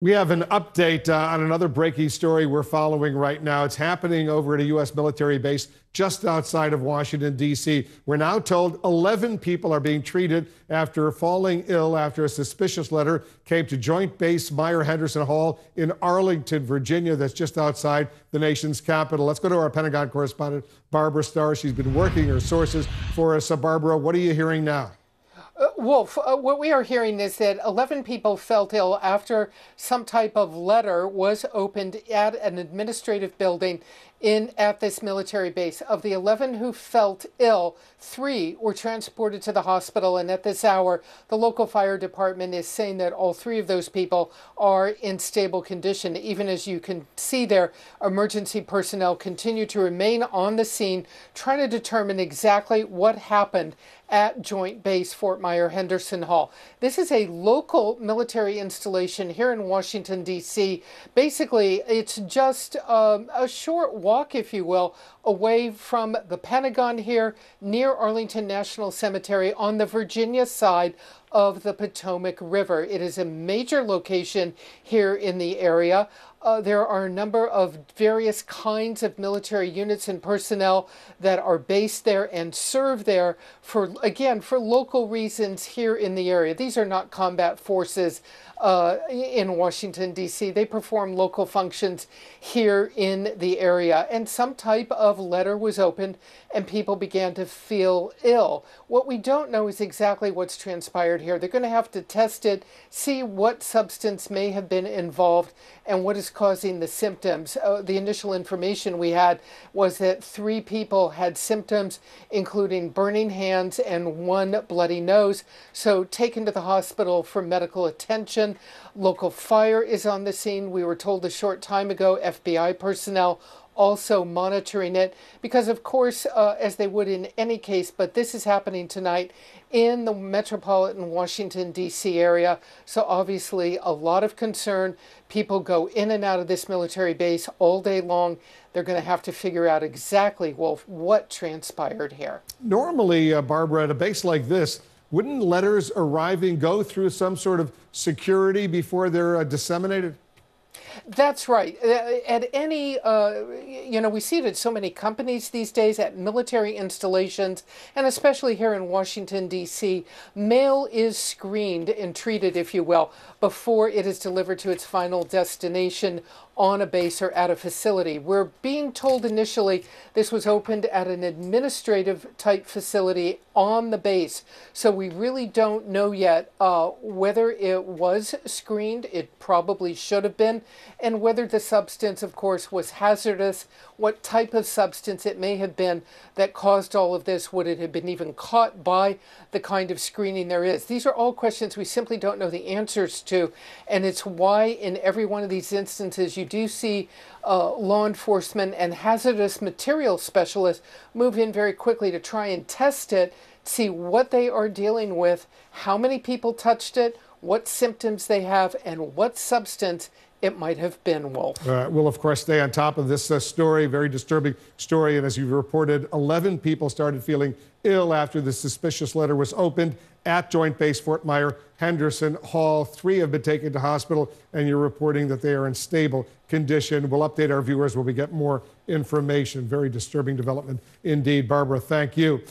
We have an update on another breaking story we're following right now. It's happening over at a U.S. military base just outside of Washington, D.C. We're now told 11 people are being treated after falling ill after a suspicious letter came to Joint Base Meier-Henderson Hall in Arlington, Virginia. That's just outside the nation's capital. Let's go to our Pentagon correspondent, Barbara Starr. She's been working her sources for us. Barbara, what are you hearing now? Wolf, what we are hearing is that 11 people felt ill after some type of letter was opened at an administrative building at this military base. Of the 11 who felt ill, 3 were transported to the hospital, and at this hour, the local fire department is saying that all 3 of those people are in stable condition. Even as you can see there, emergency personnel continue to remain on the scene, trying to determine exactly what happened at Joint Base Fort Meier-Henderson Hall. This is a local military installation here in Washington, D.C. Basically, it's just a short walk, if you will, away from the Pentagon here near Arlington National Cemetery on the Virginia side of the Potomac River. It is a major location here in the area. There are a number of various kinds of military units and personnel that are based there and serve there for local reasons here in the area. These are not combat forces in Washington, D.C. They perform local functions here in the area. And some type of letter was opened and people began to feel ill. What we don't know is exactly what's transpired here. They're going to have to test it, see what substance may have been involved and what is causing the symptoms. The initial information we had was that 3 people had symptoms, including burning hands and 1 bloody nose. So taken to the hospital for medical attention. Local fire is on the scene. We were told a short time ago, FBI personnel also monitoring it because, of course, as they would in any case, but this is happening tonight in the metropolitan Washington, D.C. area. So obviously a lot of concern. People go in and out of this military base all day long. They're going to have to figure out exactly, well, what transpired here. Normally, Barbara, at a base like this, wouldn't letters arriving go through some sort of security before they're disseminated? That's right. At any, we see it at so many companies these days, at military installations, and especially here in Washington, D.C., mail is screened and treated, if you will, before it is delivered to its final destination on a base or at a facility. We're being told initially this was opened at an administrative type facility on the base. So we really don't know yet whether it was screened. It probably should have been. And whether the substance, of course, was hazardous, what type of substance it may have been that caused all of this. Would it have been even caught by the kind of screening there is? These are all questions we simply don't know the answers to. And it's why in every one of these instances you do see law enforcement and hazardous material specialists move in very quickly to try and test it, see what they are dealing with, how many people touched it, what symptoms they have, and what substance it might have been, Wolf. We'll, of course, stay on top of this story, very disturbing story. And as you reported, 11 people started feeling ill after the suspicious letter was opened at Joint Base Fort Meier-Henderson Hall. 3 have been taken to hospital, and you're reporting that they are in stable condition. We'll update our viewers when we get more information. Very disturbing development indeed. Barbara, thank you.